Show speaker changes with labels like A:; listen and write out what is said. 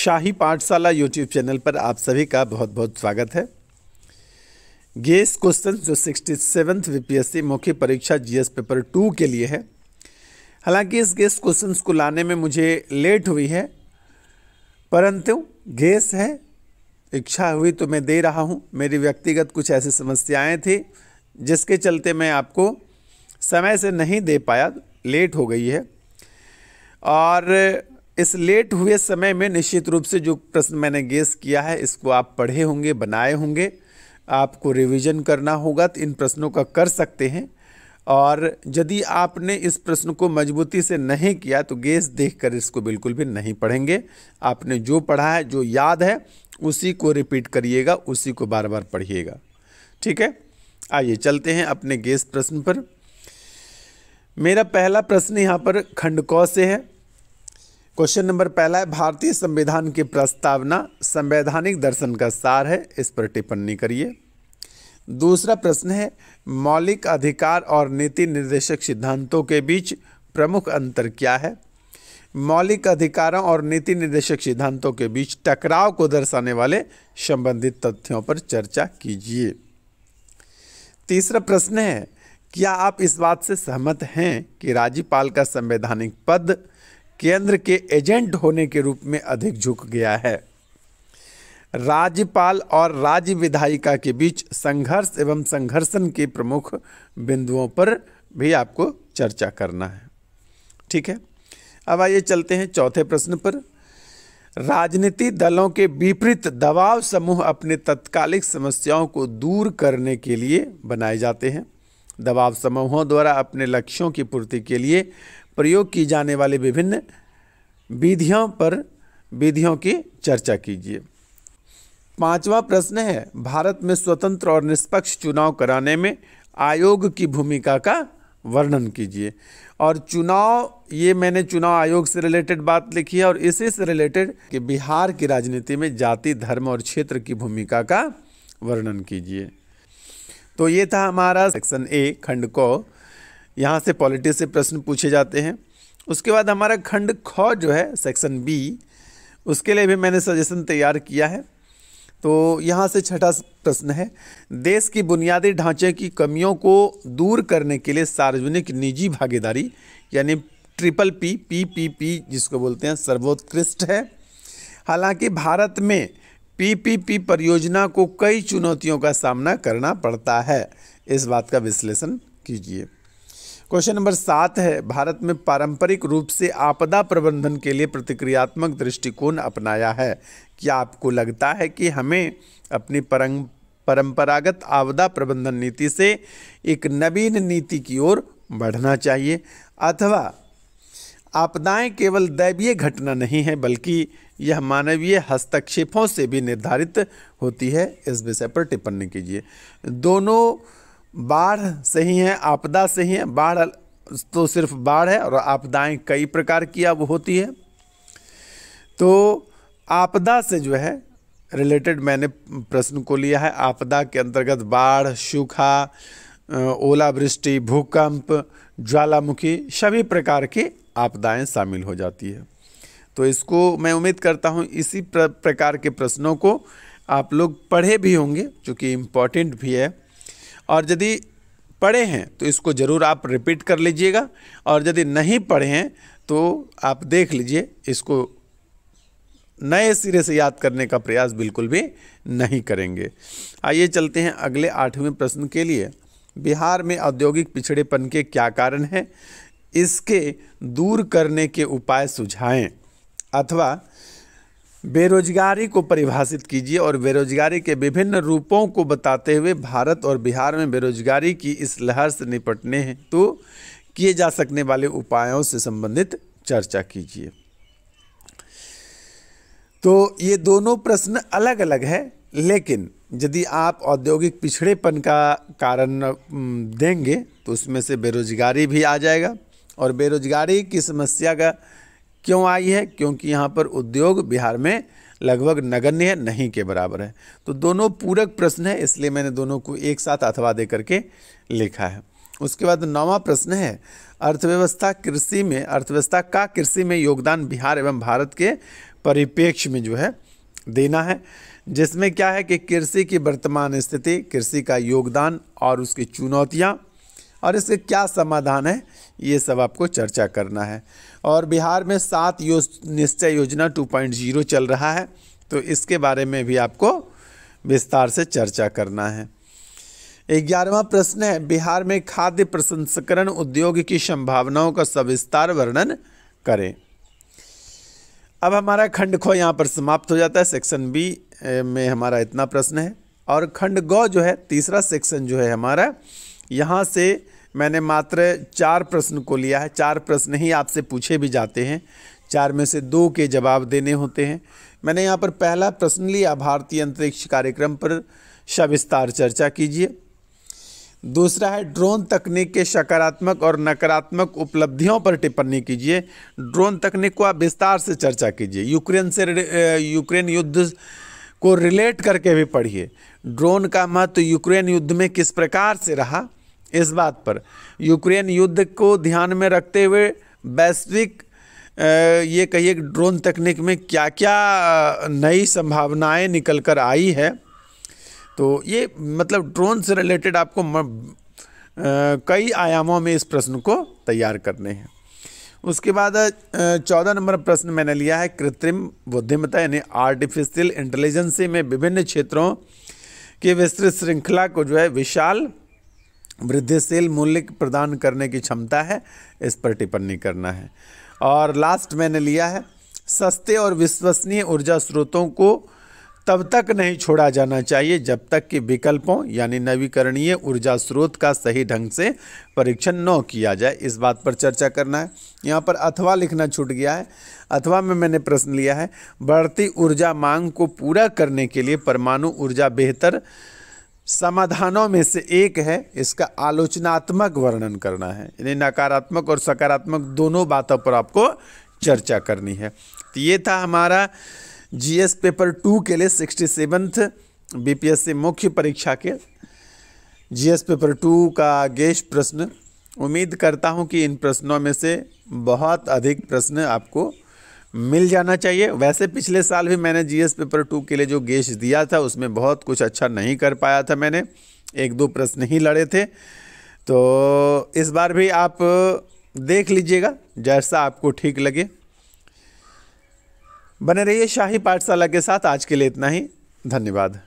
A: शाही पाठशाला YouTube channel पर आप सभी का बहुत बहुत स्वागत है। गेस क्वेश्चन जो 67th वीपीएससी मुख्य परीक्षा जीएस पेपर 2 के लिए है। हालांकि इस गेस क्वेश्चंस को लाने में मुझे लेट हुई है, परंतु गेस है, इच्छा हुई तो मैं दे रहा हूं। मेरी व्यक्तिगत कुछ ऐसी समस्याएं थी जिसके चलते मैं आपको समय से नहीं दे पाया, लेट हो गई है। और इस लेट हुए समय में निश्चित रूप से जो प्रश्न मैंने गेस किया है इसको आप पढ़े होंगे, बनाए होंगे, आपको रिवीजन करना होगा तो इन प्रश्नों का कर सकते हैं। और यदि आपने इस प्रश्न को मजबूती से नहीं किया तो गेस देखकर इसको बिल्कुल भी नहीं पढ़ेंगे। आपने जो पढ़ा है, जो याद है, उसी को रिपीट करिएगा, उसी को बार बार पढ़िएगा। ठीक है, आइए चलते हैं अपने गेस प्रश्न पर। मेरा पहला प्रश्न यहाँ पर खंड क से है। क्वेश्चन नंबर पहला है, भारतीय संविधान की प्रस्तावना संवैधानिक दर्शन का सार है, इस पर टिप्पणी करिए। दूसरा प्रश्न है, मौलिक अधिकार और नीति निर्देशक सिद्धांतों के बीच प्रमुख अंतर क्या है? मौलिक अधिकारों और नीति निर्देशक सिद्धांतों के बीच टकराव को दर्शाने वाले संबंधित तथ्यों पर चर्चा कीजिए। तीसरा प्रश्न है, क्या आप इस बात से सहमत हैं कि राज्यपाल का संवैधानिक पद केंद्र के एजेंट होने के रूप में अधिक झुक गया है? राज्यपाल और राज्य विधायिका के बीच संघर्ष एवं संघर्षण के प्रमुख बिंदुओं पर भी आपको चर्चा करना है। ठीक है, अब आइए चलते हैं चौथे प्रश्न पर। राजनीतिक दलों के विपरीत दबाव समूह अपने तत्कालिक समस्याओं को दूर करने के लिए बनाए जाते हैं। दबाव समूहों द्वारा अपने लक्ष्यों की पूर्ति के लिए प्रयोग की जाने वाली विभिन्न विधियों की चर्चा कीजिए। पांचवा प्रश्न है, भारत में स्वतंत्र और निष्पक्ष चुनाव कराने में आयोग की भूमिका का वर्णन कीजिए। और चुनाव, ये मैंने चुनाव आयोग से रिलेटेड बात लिखी है और इसी से रिलेटेड कि बिहार की राजनीति में जाति, धर्म और क्षेत्र की भूमिका का वर्णन कीजिए। तो ये था हमारा सेक्शन ए खंड क। यहाँ से पॉलिटी से प्रश्न पूछे जाते हैं। उसके बाद हमारा खंड ख जो है सेक्शन बी, उसके लिए भी मैंने सजेशन तैयार किया है। तो यहाँ से छठा प्रश्न है, देश की बुनियादी ढांचे की कमियों को दूर करने के लिए सार्वजनिक निजी भागीदारी यानी PPP जिसको बोलते हैं सर्वोत्कृष्ट है। हालांकि भारत में PPP परियोजना को कई चुनौतियों का सामना करना पड़ता है, इस बात का विश्लेषण कीजिए। क्वेश्चन नंबर 7 है, भारत में पारंपरिक रूप से आपदा प्रबंधन के लिए प्रतिक्रियात्मक दृष्टिकोण अपनाया है। क्या आपको लगता है कि हमें अपनी परंपरागत आपदा प्रबंधन नीति से एक नवीन नीति की ओर बढ़ना चाहिए, अथवा आपदाएं केवल दैवीय घटना नहीं है बल्कि यह मानवीय हस्तक्षेपों से भी निर्धारित होती है? इस विषय पर टिप्पणी कीजिए। दोनों बाढ़ सही है, आपदा सही है। बाढ़ तो सिर्फ बाढ़ है और आपदाएं कई प्रकार की अब होती है। तो आपदा से जो है रिलेटेड मैंने प्रश्न को लिया है। आपदा के अंतर्गत बाढ़, सूखा, ओलावृष्टि, भूकंप, ज्वालामुखी, सभी प्रकार की आपदाएं शामिल हो जाती है। तो इसको मैं उम्मीद करता हूं इसी प्रकार के प्रश्नों को आप लोग पढ़े भी होंगे, चूँकि इम्पॉर्टेंट भी है। और यदि पढ़े हैं तो इसको ज़रूर आप रिपीट कर लीजिएगा, और यदि नहीं पढ़े हैं तो आप देख लीजिए, इसको नए सिरे से याद करने का प्रयास बिल्कुल भी नहीं करेंगे। आइए चलते हैं अगले 8वें प्रश्न के लिए। बिहार में औद्योगिक पिछड़ेपन के क्या कारण हैं? इसके दूर करने के उपाय सुझाएं, अथवा बेरोजगारी को परिभाषित कीजिए और बेरोजगारी के विभिन्न रूपों को बताते हुए भारत और बिहार में बेरोजगारी की इस लहर से निपटने हेतु किए जा सकने वाले उपायों से संबंधित चर्चा कीजिए। तो ये दोनों प्रश्न अलग अलग है, लेकिन यदि आप औद्योगिक पिछड़ेपन का कारण देंगे तो उसमें से बेरोजगारी भी आ जाएगा। और बेरोजगारी की समस्या का क्यों आई है? क्योंकि यहाँ पर उद्योग बिहार में लगभग नगण्य है, नहीं के बराबर है। तो दोनों पूरक प्रश्न है, इसलिए मैंने दोनों को एक साथ अथवा दे करके लिखा है। उसके बाद 9वां प्रश्न है, अर्थव्यवस्था का कृषि में योगदान बिहार एवं भारत के परिप्रेक्ष्य में जो है देना है, जिसमें क्या है कि कृषि की वर्तमान स्थिति, कृषि का योगदान और उसकी चुनौतियां और इसके क्या समाधान है, ये सब आपको चर्चा करना है। और बिहार में 7 निश्चय योजना 2.0 चल रहा है, तो इसके बारे में भी आपको विस्तार से चर्चा करना है। 11वां प्रश्न है, बिहार में खाद्य प्रसंस्करण उद्योग की संभावनाओं का सविस्तार वर्णन करें। अब हमारा खंड ख यहाँ पर समाप्त हो जाता है। सेक्शन बी में हमारा इतना प्रश्न है, और खंड ग जो है तीसरा सेक्शन जो है हमारा, यहाँ से मैंने मात्र 4 प्रश्न को लिया है। 4 प्रश्न ही आपसे पूछे भी जाते हैं, 4 में से 2 के जवाब देने होते हैं। मैंने यहाँ पर पहला प्रश्न लिया, भारतीय अंतरिक्ष कार्यक्रम पर सविस्तार चर्चा कीजिए। दूसरा है, ड्रोन तकनीक के सकारात्मक और नकारात्मक उपलब्धियों पर टिप्पणी कीजिए। ड्रोन तकनीक को आप विस्तार से चर्चा कीजिए। यूक्रेन युद्ध को रिलेट करके भी पढ़िए। ड्रोन का महत्व यूक्रेन युद्ध में किस प्रकार से रहा, इस बात पर। यूक्रेन युद्ध को ध्यान में रखते हुए वैश्विक ये कहिए ड्रोन तकनीक में क्या क्या नई संभावनाएं निकल कर आई है, तो ये मतलब ड्रोन से रिलेटेड आपको कई आयामों में इस प्रश्न को तैयार करने हैं। उसके बाद 14 नंबर प्रश्न मैंने लिया है, कृत्रिम बुद्धिमत्ता यानी आर्टिफिशियल इंटेलिजेंस में विभिन्न क्षेत्रों की विस्तृत श्रृंखला को जो है विशाल वृद्धिशील मूल्य प्रदान करने की क्षमता है, इस पर टिप्पणी करना है। और लास्ट मैंने लिया है, सस्ते और विश्वसनीय ऊर्जा स्रोतों को तब तक नहीं छोड़ा जाना चाहिए जब तक कि विकल्पों यानी नवीकरणीय ऊर्जा स्रोत का सही ढंग से परीक्षण न किया जाए, इस बात पर चर्चा करना है। यहाँ पर अथवा लिखना छूट गया है। अथवा में मैंने प्रश्न लिया है, बढ़ती ऊर्जा मांग को पूरा करने के लिए परमाणु ऊर्जा बेहतर समाधानों में से एक है, इसका आलोचनात्मक वर्णन करना है। यानी नकारात्मक और सकारात्मक दोनों बातों पर आपको चर्चा करनी है। तो ये था हमारा जीएस पेपर 2 के लिए 67th बीपीएससी मुख्य परीक्षा के जीएस पेपर 2 का गेस्ट प्रश्न। उम्मीद करता हूं कि इन प्रश्नों में से बहुत अधिक प्रश्न आपको मिल जाना चाहिए। वैसे पिछले साल भी मैंने जीएस पेपर 2 के लिए जो गेस्ट दिया था उसमें बहुत कुछ अच्छा नहीं कर पाया था, मैंने 1-2 प्रश्न ही लड़े थे। तो इस बार भी आप देख लीजिएगा जैसा आपको ठीक लगे। बने रहिए शाही पाठशाला के साथ। आज के लिए इतना ही, धन्यवाद।